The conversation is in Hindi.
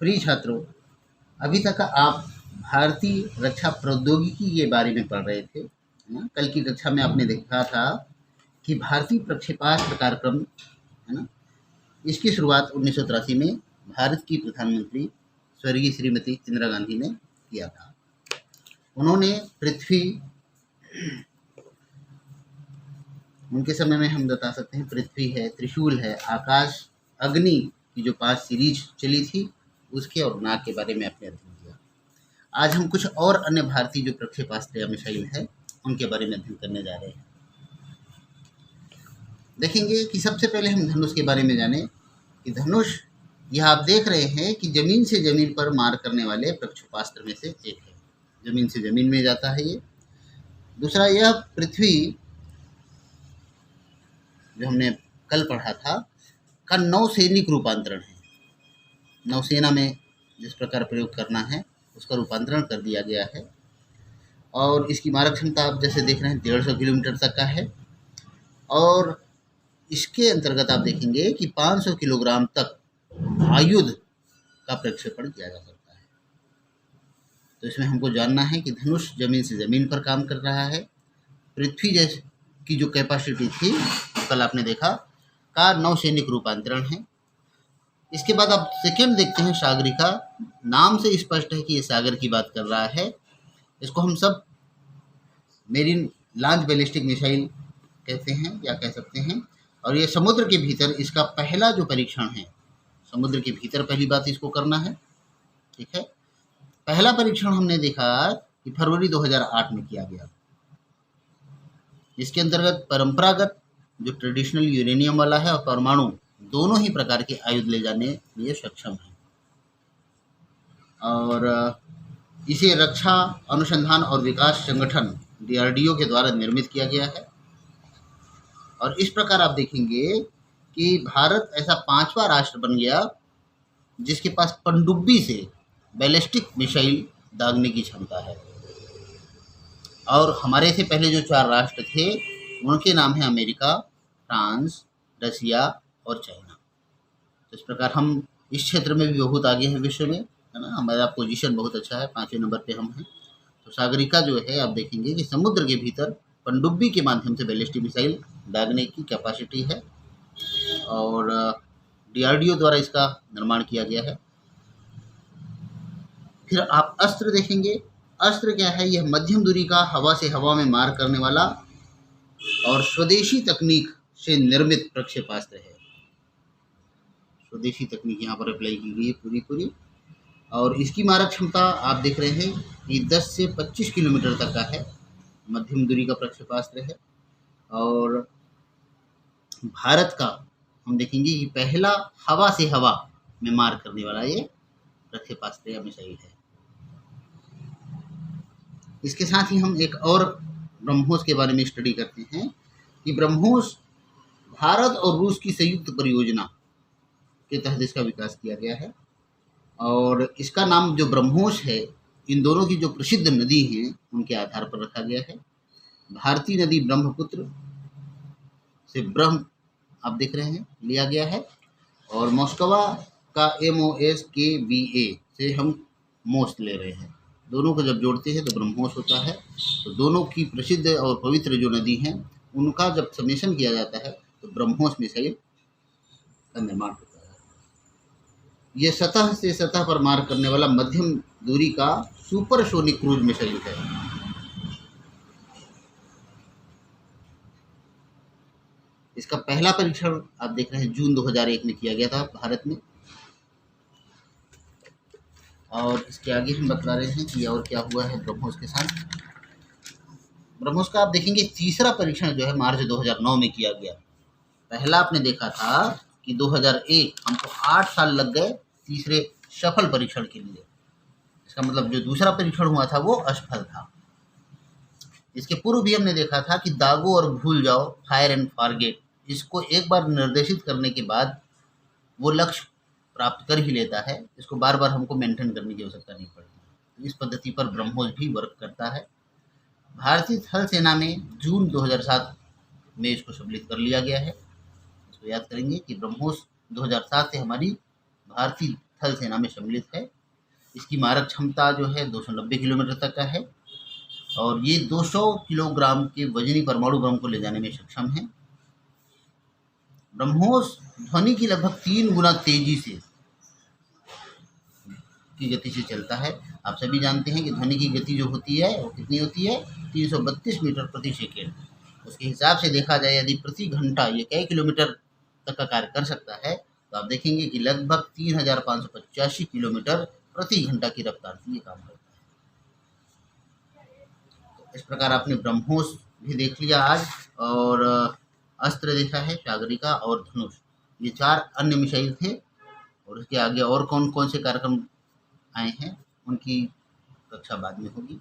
प्रिय छात्रों, अभी तक आप भारतीय रक्षा प्रौद्योगिकी के बारे में पढ़ रहे थे, है ना? कल की कक्षा में आपने देखा था कि भारतीय प्रक्षेपास्त्र कार्यक्रम, है ना? इसकी शुरुआत 1983 में भारत की प्रधानमंत्री स्वर्गीय श्रीमती इंदिरा गांधी ने किया था। उन्होंने पृथ्वी, उनके समय में हम बता सकते हैं पृथ्वी है, त्रिशूल है, आकाश, अग्नि की जो 5 सीरीज चली थी, उसके और नाग के बारे में आपने अध्ययन किया। आज हम कुछ और अन्य भारतीय जो प्रक्षेपास्त्र या मिसाइल है, उनके बारे में अध्ययन करने जा रहे हैं। देखेंगे कि सबसे पहले हम धनुष के बारे में जानें कि धनुष, यह आप देख रहे हैं कि जमीन से जमीन पर मार करने वाले प्रक्षेपास्त्र में से एक है। जमीन से जमीन में जाता है ये। दूसरा, यह पृथ्वी जो हमने कल पढ़ा था का नौसैनिक रूपांतरण है। नौसेना में जिस प्रकार प्रयोग करना है उसका रूपांतरण कर दिया गया है और इसकी मारक क्षमता आप जैसे देख रहे हैं 150 किलोमीटर तक का है और इसके अंतर्गत आप देखेंगे कि 500 किलोग्राम तक आयुध का प्रक्षेपण किया जा सकता है। तो इसमें हमको जानना है कि धनुष जमीन से जमीन पर काम कर रहा है। पृथ्वी जैसे की जो कैपेसिटी थी, कल आपने देखा, का नौसैनिक रूपांतरण है। इसके बाद आप सेकेंड देखते हैं सागरिका। नाम से स्पष्ट है कि ये सागर की बात कर रहा है। इसको हम सब मेरीन लॉन्च बैलिस्टिक मिसाइल कहते हैं या कह सकते हैं और ये समुद्र के भीतर इसका पहला जो परीक्षण है, समुद्र के भीतर पहली बात इसको करना है, ठीक है। पहला परीक्षण हमने देखा कि फरवरी 2008 में किया गया। इसके अंतर्गत परंपरागत जो ट्रेडिशनल यूरेनियम वाला है और परमाणु दोनों ही प्रकार के आयुध ले जाने के लिए सक्षम है और इसे रक्षा अनुसंधान और विकास संगठन DRDO के द्वारा निर्मित किया गया है। और इस प्रकार आप देखेंगे कि भारत ऐसा 5वां राष्ट्र बन गया जिसके पास पनडुब्बी से बैलिस्टिक मिसाइल दागने की क्षमता है। और हमारे से पहले जो 4 राष्ट्र थे उनके नाम है अमेरिका, फ्रांस, रसिया और चाइना। तो इस प्रकार हम इस क्षेत्र में भी बहुत आगे हैं विश्व में, है ना। हमारा पोजीशन बहुत अच्छा है, 5वें नंबर पे हम हैं। तो सागरिका जो है आप देखेंगे कि समुद्र के भीतर पनडुब्बी के माध्यम से बैलिस्टिक मिसाइल दागने की कैपेसिटी है और DRDO द्वारा इसका निर्माण किया गया है। फिर आप अस्त्र देखेंगे। अस्त्र क्या है? यह मध्यम दूरी का हवा से हवा में मार करने वाला और स्वदेशी तकनीक से निर्मित प्रक्षेपास्त्र है। स्वदेशी तकनीक यहाँ पर अप्लाई की गई है पूरी और इसकी मारक क्षमता आप देख रहे हैं कि 10 से 25 किलोमीटर तक का है। मध्यम दूरी का प्रक्षेपास्त्र है और भारत का हम देखेंगे कि पहला हवा से हवा में मार करने वाला ये प्रक्षेपास्त्र या मिसाइल है। इसके साथ ही हम एक और ब्रह्मोस के बारे में स्टडी करते हैं कि ब्रह्मोस भारत और रूस की संयुक्त परियोजना के तहत इसका विकास किया गया है और इसका नाम जो ब्रह्मोस है, इन दोनों की जो प्रसिद्ध नदी हैं उनके आधार पर रखा गया है। भारतीय नदी ब्रह्मपुत्र से ब्रह्म आप देख रहे हैं लिया गया है और मॉस्कवा का MOSKVA से हम मोस ले रहे हैं। दोनों को जब जोड़ते हैं तो ब्रह्मोस होता है। तो दोनों की प्रसिद्ध और पवित्र जो नदी हैं उनका जब समेशन किया जाता है तो ब्रह्मोस मिसाइल का निर्माण होता है। यह सतह से सतह पर मार करने वाला मध्यम दूरी का सुपरसोनिक क्रूज मिसाइल है। इसका पहला परीक्षण आप देख रहे हैं जून 2001 में किया गया था भारत में और इसके आगे हम बता रहे हैं कि और क्या हुआ है ब्रह्मोस के साथ। ब्रह्मोस का आप देखेंगे तीसरा परीक्षण जो है मार्च 2009 में किया गया। पहला आपने देखा था कि 2001, हमको 8 साल लग गए तीसरे सफल परीक्षण के लिए। इसका मतलब जो दूसरा परीक्षण हुआ था वो असफल था। इसके पूर्व भी हमने देखा था कि दागो और भूल जाओ, फायर एंड फॉरगेट, इसको एक बार निर्देशित करने के बाद वो लक्ष्य प्राप्त कर ही लेता है। इसको बार बार हमको मेंटेन करने की आवश्यकता नहीं पड़ती। इस पद्धति पर ब्रह्मोस भी वर्क करता है। भारतीय थल सेना में जून 2007 में इसको सम्मिलित कर लिया गया है। इसको याद करेंगे कि ब्रह्मोस 2007 से हमारी भारतीय थल सेना में सम्मिलित है। इसकी मारक क्षमता जो है 290 किलोमीटर तक का है और ये 200 किलोग्राम के वजनी परमाणु बम को ले जाने में सक्षम है। ब्रह्मोस ध्वनि की लगभग 3 गुना तेजी से की गति से चलता है। आप सभी जानते हैं कि ध्वनि की गति जो होती है वो कितनी होती है, 332 मीटर प्रति सेकेंड। उसके हिसाब से देखा जाए यदि प्रति घंटा ये कई किलोमीटर तक का कार्य कर सकता है तो आप देखेंगे कि लगभग 3585 किलोमीटर प्रति घंटा की रफ्तार से ये काम करता है। तो इस प्रकार आपने ब्रह्मोस भी देख लिया आज और अस्त्र देखा है, सागरिका और धनुष, ये 4 अन्य मिसाइल थे। और उसके आगे और कौन कौन से कार्यक्रम आए हैं उनकी कक्षा बाद में होगी।